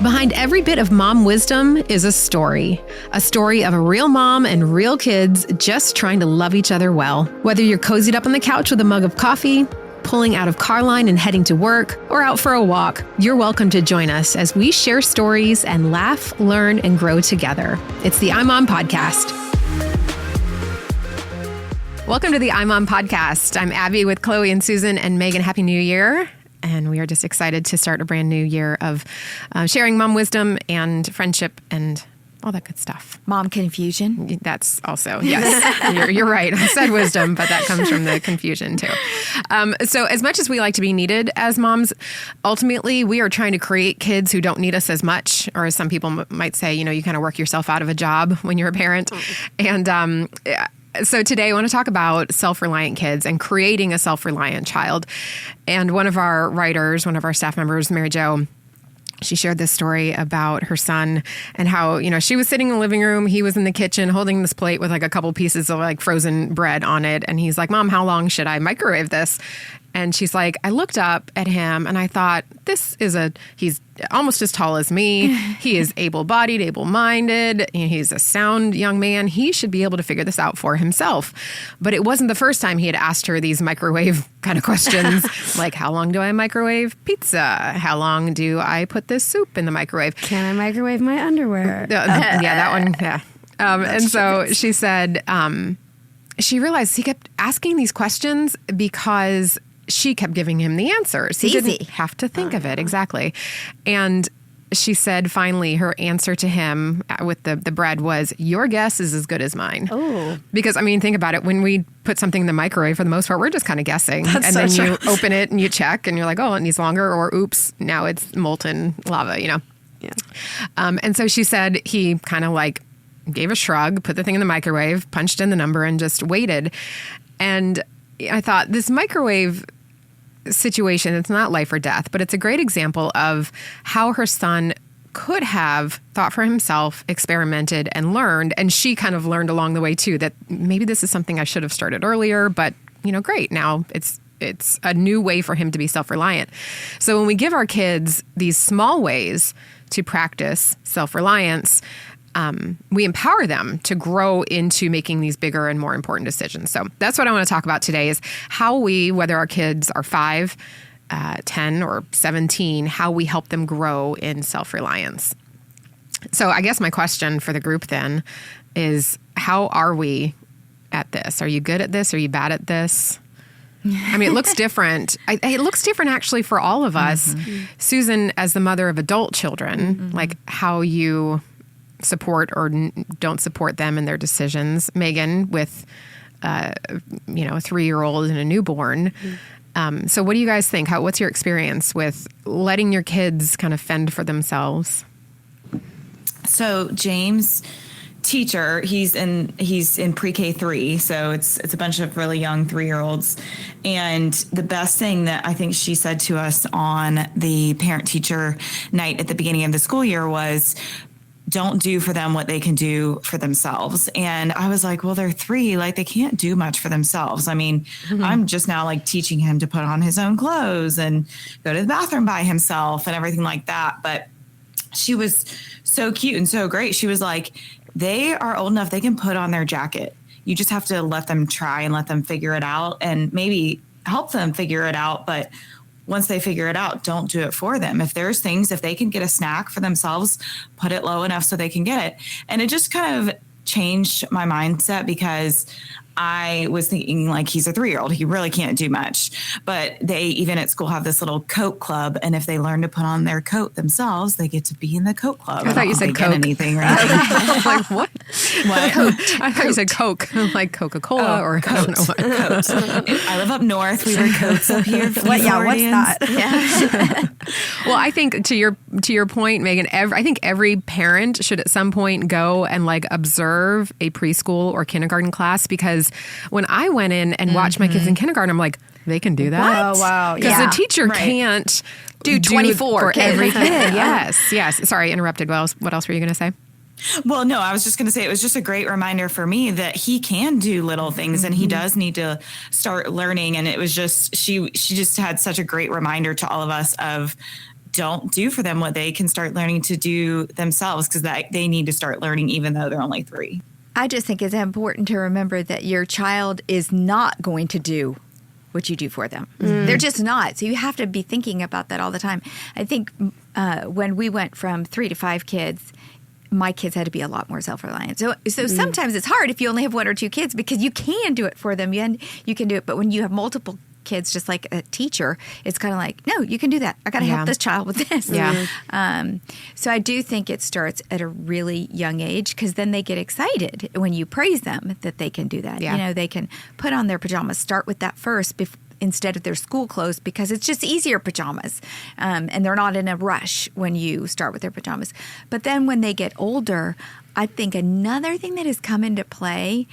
Behind every bit of mom wisdom is a story of a real mom and real kids just trying to love each other well. Whether you're cozied up on the couch with a mug of coffee, pulling out of car line and heading to work, or out for a walk, you're welcome to join us as we share stories and laugh, learn, and grow together. It's the iMom Podcast. Welcome to the iMom Podcast. I'm Abby with Chloe and Susan and Megan. Happy New Year. And we are just excited to start a brand new year of sharing mom wisdom and friendship and all that good stuff. Mom confusion. That's also, yes, you're right. I said wisdom, but that comes from the confusion too. So as much as we like to be needed as moms, ultimately we are trying to create kids who don't need us as much, or as some people might say, you kind of work yourself out of a job when you're a parent. And so today I want to talk about self-reliant kids and creating a self-reliant child. And one of our writers, one of our staff members, Mary Jo, she shared this story about her son and how, she was sitting in the living room. He was in the kitchen holding this plate with like a couple pieces of like frozen bread on it. And he's like, Mom, how long should I microwave this? And she's like, I looked up at him and I thought, he's almost as tall as me. He is able-bodied, able-minded. He's a sound young man. He should be able to figure this out for himself. But it wasn't the first time he had asked her these microwave kind of questions, like, how long do I microwave pizza? How long do I put this soup in the microwave? Can I microwave my underwear? Yeah, that one. Yeah. And so she said she realized he kept asking these questions because she kept giving him the answers. He didn't have to think of it. Exactly. And she said, finally, her answer to him with the bread was, your guess is as good as mine. Oh. Because, think about it. When we put something in the microwave, for the most part, we're just kind of guessing. That's and so then true. you open it and you check and you're like, oh, it needs longer. Or, oops, now it's molten lava, Yeah. And so she said he kind of like gave a shrug, put the thing in the microwave, punched in the number, and just waited. And I thought, this microwave situation, it's not life or death, but it's a great example of how her son could have thought for himself, experimented, and learned. And she kind of learned along the way too, that maybe this is something I should have started earlier, but great. Now it's a new way for him to be self-reliant. So when we give our kids these small ways to practice self-reliance, we empower them to grow into making these bigger and more important decisions. So that's what I want to talk about today is how we, whether our kids are 5, 10, or 17, how we help them grow in self-reliance. So I guess my question for the group then is, how are we at this? Are you good at this? Are you bad at this? It looks different. It looks different actually for all of us. Mm-hmm. Susan, as the mother of adult children, like how you support or don't support them in their decisions. Megan with, a 3-year-old and a newborn. So what do you guys think? What's your experience with letting your kids kind of fend for themselves? So James, teacher, he's in pre-K 3, so it's a bunch of really young 3-year-olds. And the best thing that I think she said to us on the parent-teacher night at the beginning of the school year was, don't do for them what they can do for themselves. And I was like, well, they're 3, like they can't do much for themselves. I'm just now like teaching him to put on his own clothes and go to the bathroom by himself and everything like that. But she was so cute and so great. She was like, they are old enough, they can put on their jacket. You just have to let them try and let them figure it out and maybe help them figure it out. But once they figure it out, don't do it for them. If they can get a snack for themselves, put it low enough so they can get it. And it just kind of changed my mindset because I was thinking like, he's a 3-year-old. He really can't do much. But they even at school have this little coat club. And if they learn to put on their coat themselves, they get to be in the coat club. I thought you said Coke. Anything, right? I'm like, what? What? I thought you said Coke, like Coca-Cola or Coat. I don't know what. Coat. I live up north. We wear coats up here. What's that? Yeah. Well, I think to your point, Megan, I think every parent should at some point go and like observe a preschool or kindergarten class, because when I went in and watched my kids in kindergarten, I'm like, they can do that. Oh, wow. Because the teacher can't do 24 for kids. every kid. Yes. Sorry, interrupted. What else were you going to say? Well, no, I was just going to say it was just a great reminder for me that he can do little things and he does need to start learning. And it was just, she just had such a great reminder to all of us of don't do for them what they can start learning to do themselves, because they need to start learning even though they're only 3. I just think it's important to remember that your child is not going to do what you do for them. They're just not. So you have to be thinking about that all the time. I think when we went from 3 to 5 kids, my kids had to be a lot more self-reliant. So sometimes it's hard if you only have 1 or 2 kids, because you can do it for them. You can do it. But when you have multiple kids, just like a teacher, it's kind of like, no, you can do that. I got to help this child with this. So I do think it starts at a really young age, because then they get excited when you praise them that they can do that. You know, they can put on their pajamas, start with that first instead of their school clothes, because it's just easier pajamas. And they're not in a rush when you start with their pajamas. But then when they get older, I think another thing that has come into play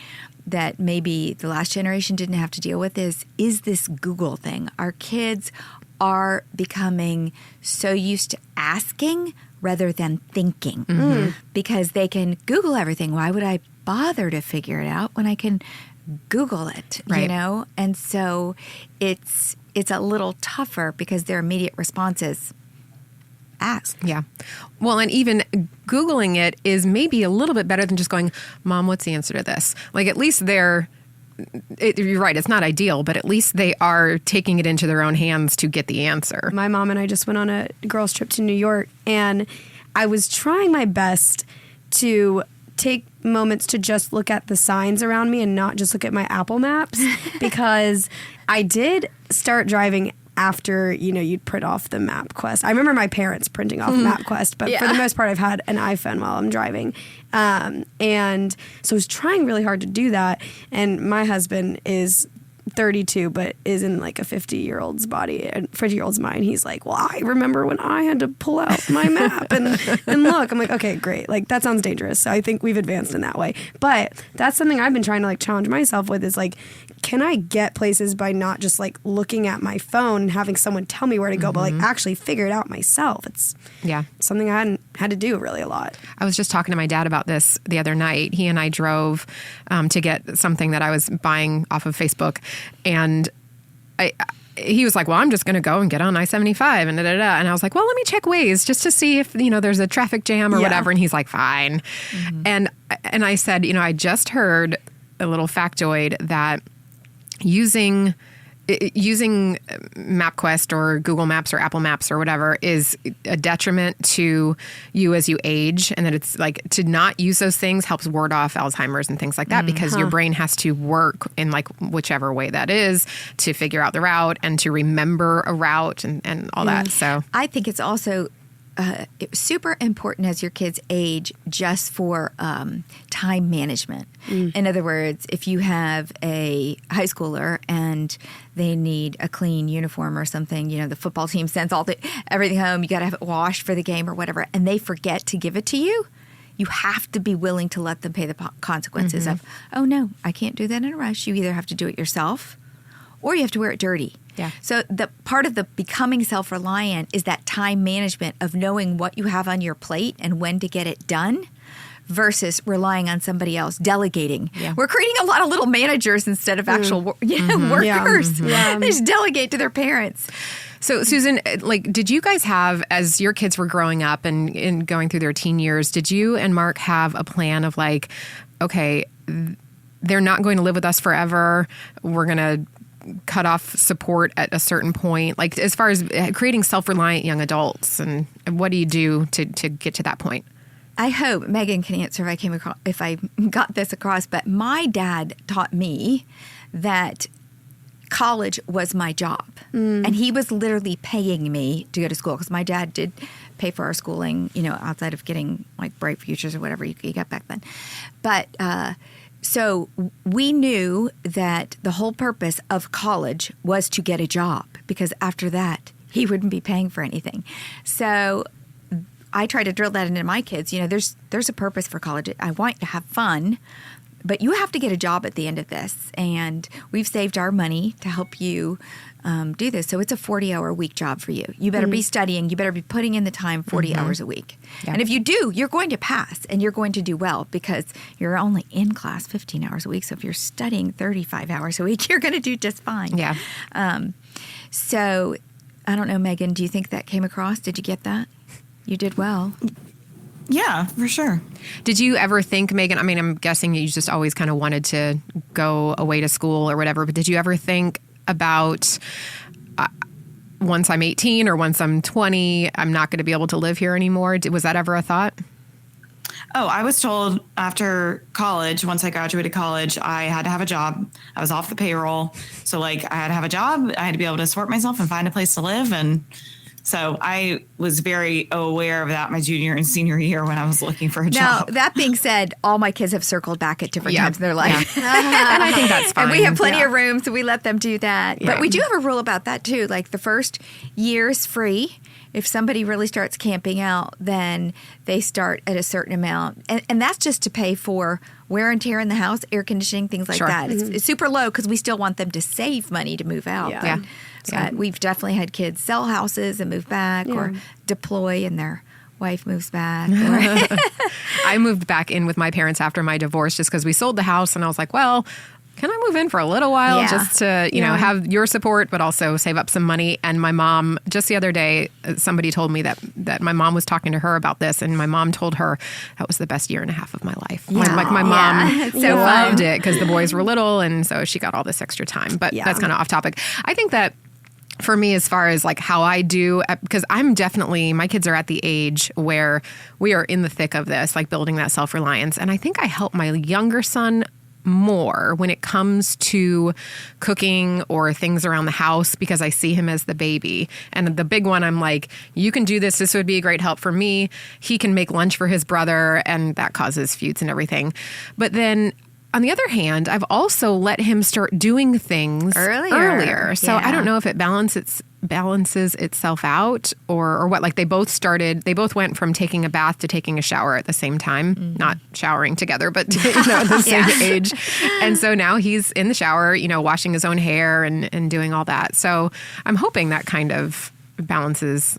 that maybe the last generation didn't have to deal with is this Google thing. Our kids are becoming so used to asking rather than thinking, because they can Google everything. Why would I bother to figure it out when I can Google it, you know? And so it's a little tougher, because their immediate response is ask. Yeah. Well, and even Googling it is maybe a little bit better than just going, Mom, what's the answer to this? Like, at least you're right, it's not ideal, but at least they are taking it into their own hands to get the answer. My mom and I just went on a girls' trip to New York, and I was trying my best to take moments to just look at the signs around me and not just look at my Apple Maps, because I did start driving after, you'd print off the MapQuest. I remember my parents printing off MapQuest, but for the most part, I've had an iPhone while I'm driving. And so I was trying really hard to do that. And my husband is 32, but is in like a 50-year-old's body and 50-year-old's mind. He's like, well, I remember when I had to pull out my map and look. I'm like, okay, great. Like, that sounds dangerous. So I think we've advanced in that way. But that's something I've been trying to like challenge myself with, is like, can I get places by not just like looking at my phone and having someone tell me where to go, but like actually figure it out myself? It's something I hadn't had to do really a lot. I was just talking to my dad about this the other night. He and I drove to get something that I was buying off of Facebook, and he was like, well, I'm just going to go and get on I-75 and da-da-da. And I was like, well, let me check Waze just to see if, there's a traffic jam or whatever. And he's like, fine. And I said, I just heard a little factoid that using MapQuest or Google Maps or Apple Maps or whatever is a detriment to you as you age, and that it's like to not use those things helps ward off Alzheimer's and things like that, because your brain has to work in like whichever way that is to figure out the route and to remember a route and all that. So I think it's also super important as your kids age, just for time management. In other words, if you have a high schooler and they need a clean uniform or something, the football team sends everything home, you got to have it washed for the game or whatever, and they forget to give it to you, you have to be willing to let them pay the consequences of, oh no, I can't do that in a rush. You either have to do it yourself or you have to wear it dirty. Yeah. So the part of the becoming self-reliant is that time management of knowing what you have on your plate and when to get it done, versus relying on somebody else, delegating. Yeah. We're creating a lot of little managers instead of actual workers. They just delegate to their parents. So, Susan, like, did you guys have, as your kids were growing up and going through their teen years, did you and Mark have a plan of like, okay, they're not going to live with us forever, we're going to cut off support at a certain point, like as far as creating self-reliant young adults, and what do you do to get to that point? I hope Megan can answer if I got this across, but my dad taught me that college was my job, and he was literally paying me to go to school, because my dad did pay for our schooling, outside of getting like Bright Futures or whatever you got back then. But so we knew that the whole purpose of college was to get a job, because after that, he wouldn't be paying for anything. So I try to drill that into my kids. There's a purpose for college. I want you to have fun, but you have to get a job at the end of this. And we've saved our money to help you do this. So it's a 40-hour-a-week job for you. You better be studying. You better be putting in the time 40 hours a week. Yeah. And if you do, you're going to pass and you're going to do well, because you're only in class 15 hours a week. So if you're studying 35 hours a week, you're going to do just fine. Yeah. So I don't know, Megan, do you think that came across? Did you get that? You did well. Yeah, for sure. Did you ever think, Megan, I mean, I'm guessing you just always kind of wanted to go away to school or whatever, but did you ever think about once I'm 18 or once I'm 20, I'm not going to be able to live here anymore? Was that ever a thought? Oh, I was told after college, once I graduated college, I had to have a job. I was off the payroll. So like I had to have a job. I had to be able to support myself and find a place to live. And so I was very aware of that my junior and senior year when I was looking for a job. Now, that being said, all my kids have circled back at different times in their life. And I think that's fine. And we have plenty of room, so we let them do that. Yeah. But we do have a rule about that, too. Like the first year is free. If somebody really starts camping out, then they start at a certain amount. And that's just to pay for wear and tear in the house, air conditioning, things like Sure. that. It's super low because we still want them to save money to move out. Yeah. But we've definitely had kids sell houses and move back or deploy and their wife moves back. Or I moved back in with my parents after my divorce just because we sold the house, and I was like, well, can I move in for a little while just to, you know, have your support, but also save up some money? And my mom, just the other day, somebody told me that my mom was talking to her about this, and my mom told her that was the best year and a half of my life. Yeah. Like my mom So loved fun. it because the boys were little, and so she got all this extra time. But that's kind of off topic. I think that for me, as far as like how I do, because I'm definitely, my kids are at the age where we are in the thick of this, like building that self-reliance. And I think I help my younger son more when it comes to cooking or things around the house because I see him as the baby. And the big one, I'm like, you can do this. This would be a great help for me. He can make lunch for his brother, and that causes feuds and everything. But then on the other hand, I've also let him start doing things earlier. So I don't know if it balances itself out or what. Like they both went from taking a bath to taking a shower at the same time, not showering together, but at the same age. And so now he's in the shower, washing his own hair and doing all that. So I'm hoping that kind of balances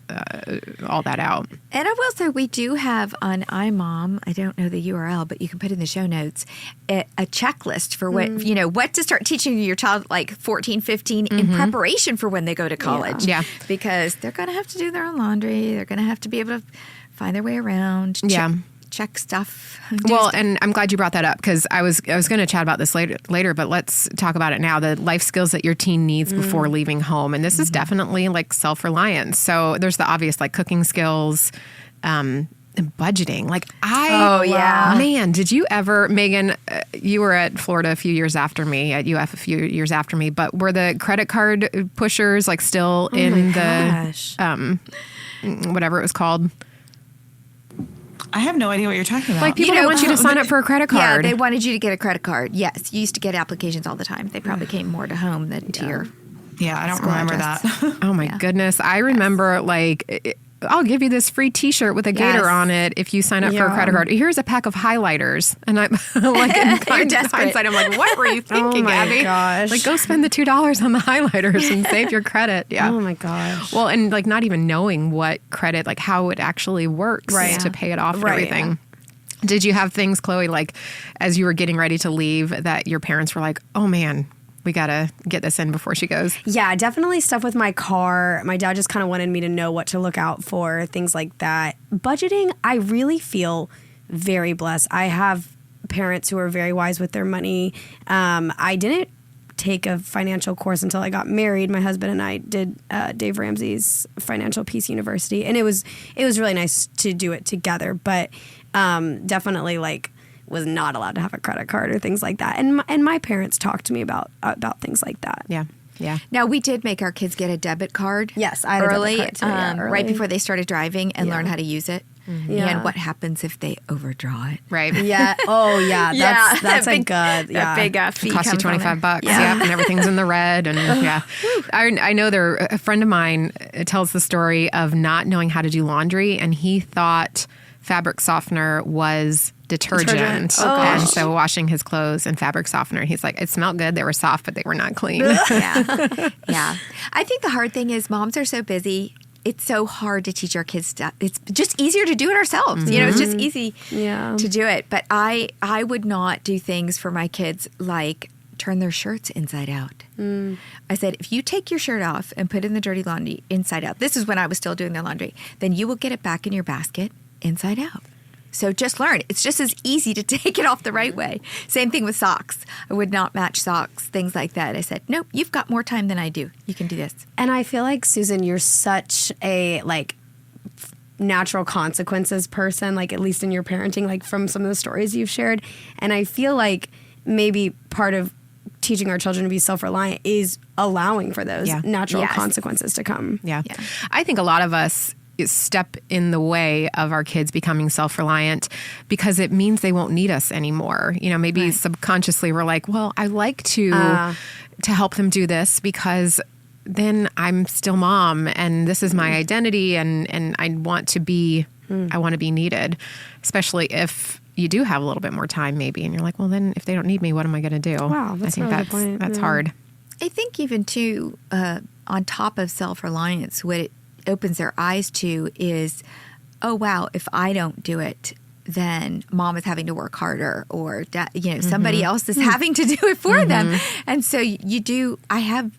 all that out. And I will say we do have on iMom, I don't know the URL, but you can put in the show notes, a checklist for what, what to start teaching your child like 14, 15 in preparation for when they go to college. Yeah. Because they're going to have to do their own laundry. They're going to have to be able to find their way around. Check stuff. Well, and I'm glad you brought that up because I was going to chat about this later, but let's talk about it now. The life skills that your teen needs before leaving home. And this is definitely like self-reliance. So there's the obvious like cooking skills, and budgeting. Like man, did you ever, Megan, you were at Florida a few years after me, at UF a few years after me, but were the credit card pushers like still in the, whatever it was called? I have no idea what you're talking about. Like people don't want you to sign up for a credit card. Yeah, they wanted you to get a credit card. Yes, you used to get applications all the time. They probably came more to home than to your I don't remember that. Oh my goodness. I remember I'll give you this free T-shirt with a gator on it if you sign up for a credit card. Here's a pack of highlighters. And I'm like, in hindsight, I'm like, what were you thinking, Abby? Gosh. Like, go spend the $2 on the highlighters and save your credit. Yeah. Oh my gosh. Well, and like not even knowing what credit, like how it actually works to pay it off and everything. Yeah. Did you have things, Chloe, like as you were getting ready to leave that your parents were like, oh man, we got to get this in before she goes? Yeah, definitely stuff with my car. My dad just kind of wanted me to know what to look out for, things like that. Budgeting, I really feel very blessed. I have parents who are very wise with their money. I didn't take a financial course until I got married. My husband and I did Dave Ramsey's Financial Peace University, and it was really nice to do it together, but definitely was not allowed to have a credit card or things like that. And my parents talked to me about things like that. Yeah. Yeah. Now, we did make our kids get a debit card. Yes, I had early, a debit card too, early. right before they started driving and learn how to use it. Yeah. And what happens if they overdraw it. Right. Yeah. Oh, yeah. That's a good, that big fee cost you $25. Yeah. And everything's in the red. And I know a friend of mine tells the story of not knowing how to do laundry, and he thought fabric softener was detergent. And so washing his clothes in fabric softener, he's like, it smelled good. They were soft, but they were not clean. Yeah. I think the hard thing is moms are so busy. It's so hard to teach our kids stuff. It's just easier to do it ourselves. It's just easy to do it. But I would not do things for my kids like turn their shirts inside out. I said, if you take your shirt off and put it in the dirty laundry inside out, this is when I was still doing their laundry, then you will get it back in your basket inside out. So just learn. It's just as easy to take it off the right way. Same thing with socks. I would not match socks, things like that. I said, nope, you've got more time than I do. You can do this. And I feel like, Susan, you're such a natural consequences person, like at least in your parenting, like from some of the stories you've shared. And I feel like maybe part of teaching our children to be self-reliant is allowing for those natural consequences to come. Yeah. I think a lot of us step in the way of our kids becoming self-reliant because it means they won't need us anymore. You know, maybe subconsciously we're like, well, I like to help them do this because then I'm still mom and this is my identity and I want to be needed, especially if you do have a little bit more time maybe and you're like, well, then if they don't need me, what am I going to do? Wow, I think a really good point. That's hard. I think even too, on top of self-reliance, what it opens their eyes to is, oh, wow, if I don't do it, then mom is having to work harder or, somebody else is having to do it for them. And so I have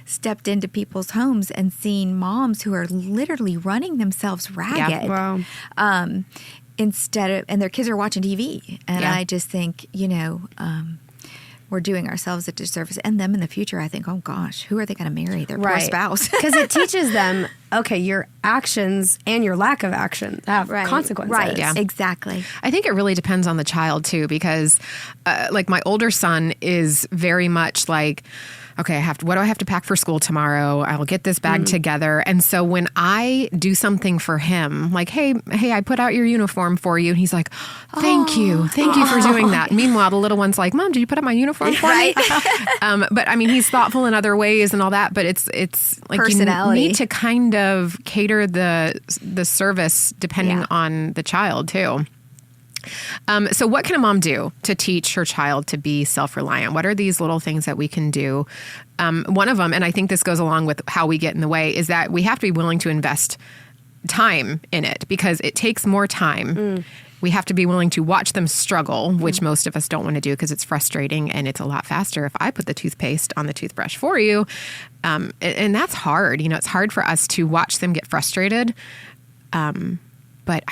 stepped into people's homes and seen moms who are literally running themselves ragged. Yeah. Wow. And their kids are watching TV. And I just think, we're doing ourselves a disservice and them in the future. I think, oh gosh, who are they going to marry? Their poor spouse. Because it teaches them, okay, your actions and your lack of action have consequences. Right, exactly. I think it really depends on the child too, because like my older son is very much like, okay, what do I have to pack for school tomorrow? I will get this bag together. And so when I do something for him, like, hey, I put out your uniform for you. And he's like, thank you for doing that. Meanwhile, the little one's like, Mom, did you put up my uniform for me? But I mean, he's thoughtful in other ways and all that, but it's like personality. You need to kind of cater the service depending on the child too. So what can a mom do to teach her child to be self-reliant? What are these little things that we can do? One of them, and I think this goes along with how we get in the way, is that we have to be willing to invest time in it because it takes more time. We have to be willing to watch them struggle, which most of us don't want to do because it's frustrating and it's a lot faster if I put the toothpaste on the toothbrush for you. And that's hard. You know, it's hard for us to watch them get frustrated. But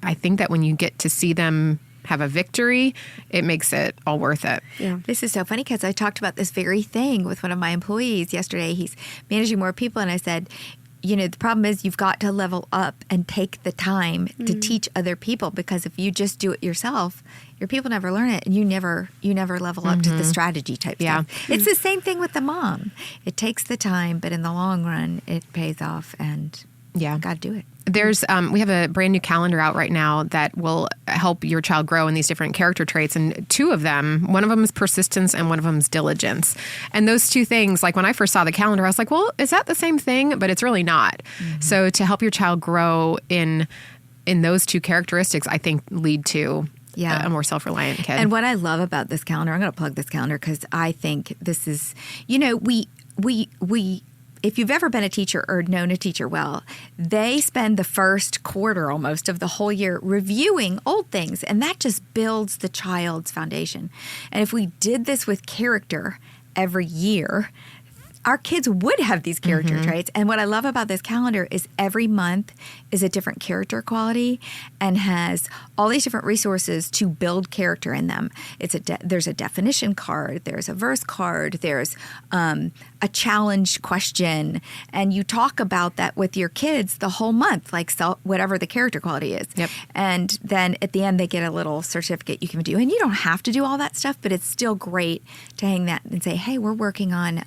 I think that when you get to see them have a victory, it makes it all worth it. Yeah. This is so funny because I talked about this very thing with one of my employees yesterday. He's managing more people. And I said, the problem is you've got to level up and take the time to teach other people, because if you just do it yourself, your people never learn it and you never level up to the strategy type stuff. It's the same thing with the mom. It takes the time, but in the long run, it pays off and got to do it. There's we have a brand new calendar out right now that will help your child grow in these different character traits. And two of them, one of them is persistence and one of them is diligence. And those two things, like when I first saw the calendar, I was like, well, is that the same thing? But it's really not. So to help your child grow in those two characteristics, I think lead to a more self-reliant kid. And what I love about this calendar, I'm going to plug this calendar because I think this is, we if you've ever been a teacher or known a teacher well, they spend the first quarter almost of the whole year reviewing old things, and that just builds the child's foundation. And if we did this with character every year, our kids would have these character traits. And what I love about this calendar is every month is a different character quality and has all these different resources to build character in them. There's a definition card, there's a verse card, there's a challenge question, and you talk about that with your kids the whole month, like whatever the character quality is. Yep. And then at the end, they get a little certificate you can do. And you don't have to do all that stuff, but it's still great to hang that and say, hey, we're working on,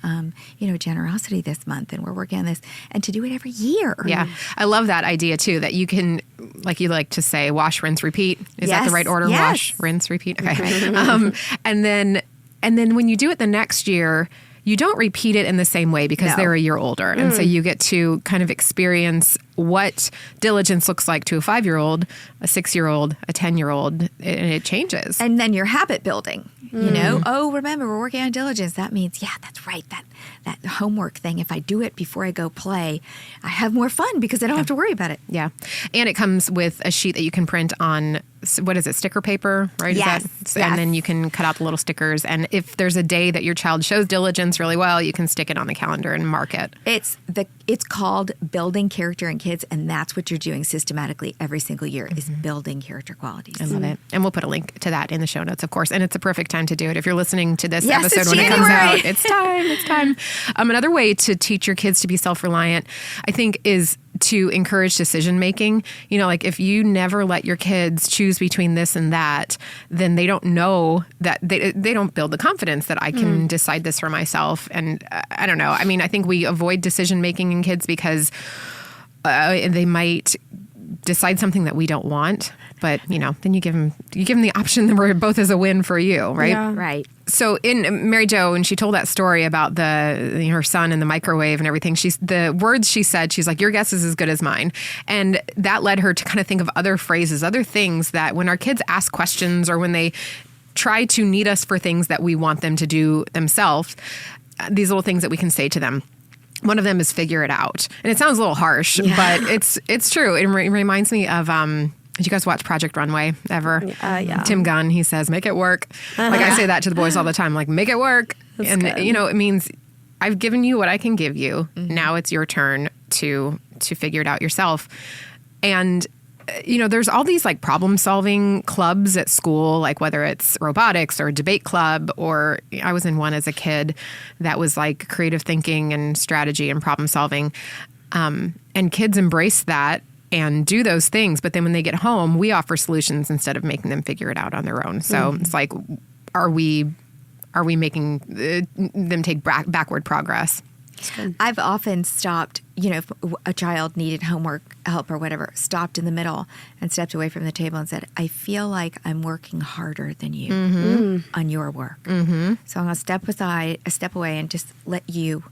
generosity this month, and we're working on this, and to do it every year. Yeah. I love that idea too, that you can, like you like to say, wash, rinse, repeat. Is that the right order? Yes. Wash, rinse, repeat. Okay. And then when you do it the next year, you don't repeat it in the same way because they're a year older. And so you get to kind of experience what diligence looks like to a 5-year-old, a 6-year-old, a 10-year-old, and it changes. And then your habit building, you know, oh, remember, we're working on diligence. That means, yeah, that's right. That homework thing, if I do it before I go play, I have more fun because I don't have to worry about it. Yeah. And it comes with a sheet that you can print on, what is it, sticker paper, right? Yes. And then you can cut out the little stickers. And if there's a day that your child shows diligence really well, you can stick it on the calendar and mark it. It's called building character in kids, and that's what you're doing systematically every single year is building character qualities. I love it. And we'll put a link to that in the show notes, of course. And it's a perfect time to do it. If you're listening to this Yes, episode it's when it comes January. out, it's time. It's time. Another way to teach your kids to be self-reliant, I think, is to encourage decision making. You know, like if you never let your kids choose between this and that, then they don't know that they don't build the confidence that I can decide this for myself. And I don't know. I mean, I think we avoid decision making in kids because they might decide something that we don't want, but you know, then you give them the option where both is a win for you, right? Yeah. Right. So in Mary Jo, when she told that story about her son and the microwave and everything, the words she said, she's like, your guess is as good as mine. And that led her to kind of think of other phrases, other things that when our kids ask questions or when they try to need us for things that we want them to do themselves, these little things that we can say to them. One of them is figure it out. And it sounds a little harsh, but it's true. It reminds me of, did you guys watch Project Runway ever? Yeah. Tim Gunn, he says, make it work. Like I say that to the boys all the time, like, make it work. That's and, good. you know, it means I've given you what I can give you. Now it's your turn to figure it out yourself. And you know, there's all these like problem solving clubs at school, like whether it's robotics or a debate club, or I was in one as a kid that was like creative thinking and strategy and problem solving. And kids embrace that and do those things. But then when they get home, we offer solutions instead of making them figure it out on their own. So it's like, are we making them take backward progress? I've often stopped, you know, if a child needed homework help or whatever, stopped in the middle and stepped away from the table and said, I feel like I'm working harder than you on your work. So I'm going to step away and just let you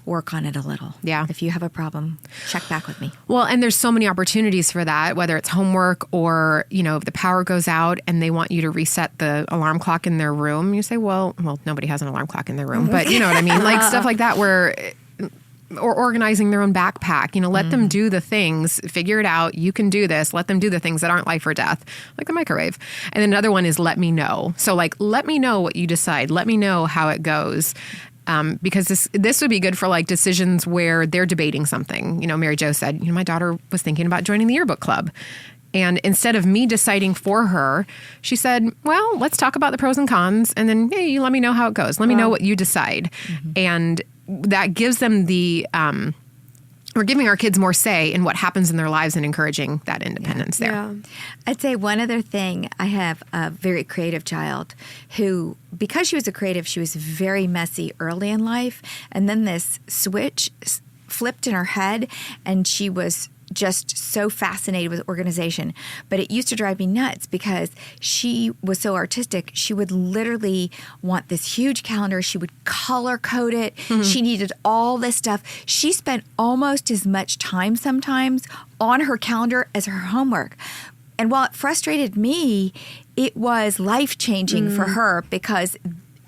work on it a little. Yeah. If you have a problem, check back with me. Well, and there's so many opportunities for that, whether it's homework or, you know, if the power goes out and they want you to reset the alarm clock in their room, you say, well, nobody has an alarm clock in their room, but you know what I mean? Like stuff like that or organizing their own backpack, you know, let them do the things, figure it out. You can do this. Let them do the things that aren't life or death, like the microwave. And then another one is let me know. So like, let me know what you decide. Let me know how it goes. Because this would be good for like decisions where they're debating something. You know, Mary Jo said, you know, my daughter was thinking about joining the yearbook club. And instead of me deciding for her, she said, well, let's talk about the pros and cons. And then, hey, you let me know how it goes. Let me know what you decide. And that gives them we're giving our kids more say in what happens in their lives and encouraging that independence there. Yeah. I'd say one other thing. I have a very creative child who, because she was a creative, she was very messy early in life. And then this switch flipped in her head and she was just so fascinated with organization. But it used to drive me nuts because she was so artistic. She would literally want this huge calendar. She would color code it. She needed all this stuff. She spent almost as much time sometimes on her calendar as her homework. And while it frustrated me, it was life-changing for her because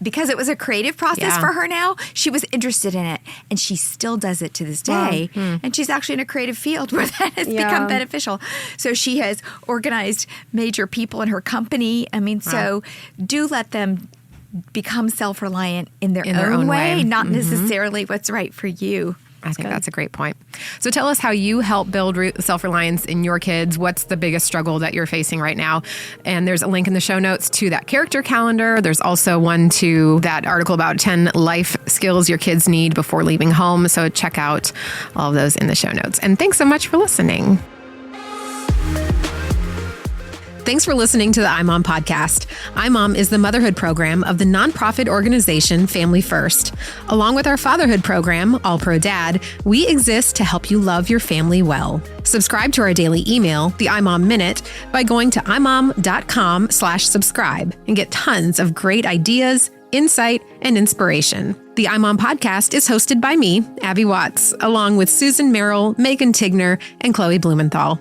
it was a creative process for her now, she was interested in it. And she still does it to this day. And she's actually in a creative field where that has become beneficial. So she has organized major people in her company. I mean, so do let them become self-reliant in their own way, not necessarily what's right for you. I think that's a great point. So tell us how you help build self-reliance in your kids. What's the biggest struggle that you're facing right now? And there's a link in the show notes to that character calendar. There's also one to that article about 10 life skills your kids need before leaving home. So check out all of those in the show notes. And thanks so much for listening. Thanks for listening to the iMom podcast. iMom is the motherhood program of the nonprofit organization Family First. Along with our fatherhood program, All Pro Dad, we exist to help you love your family well. Subscribe to our daily email, the iMom Minute, by going to imom.com/subscribe and get tons of great ideas, insight, and inspiration. The I'm On podcast is hosted by me, Abby Watts, along with Susan Merrill, Megan Tigner, and Chloe Blumenthal.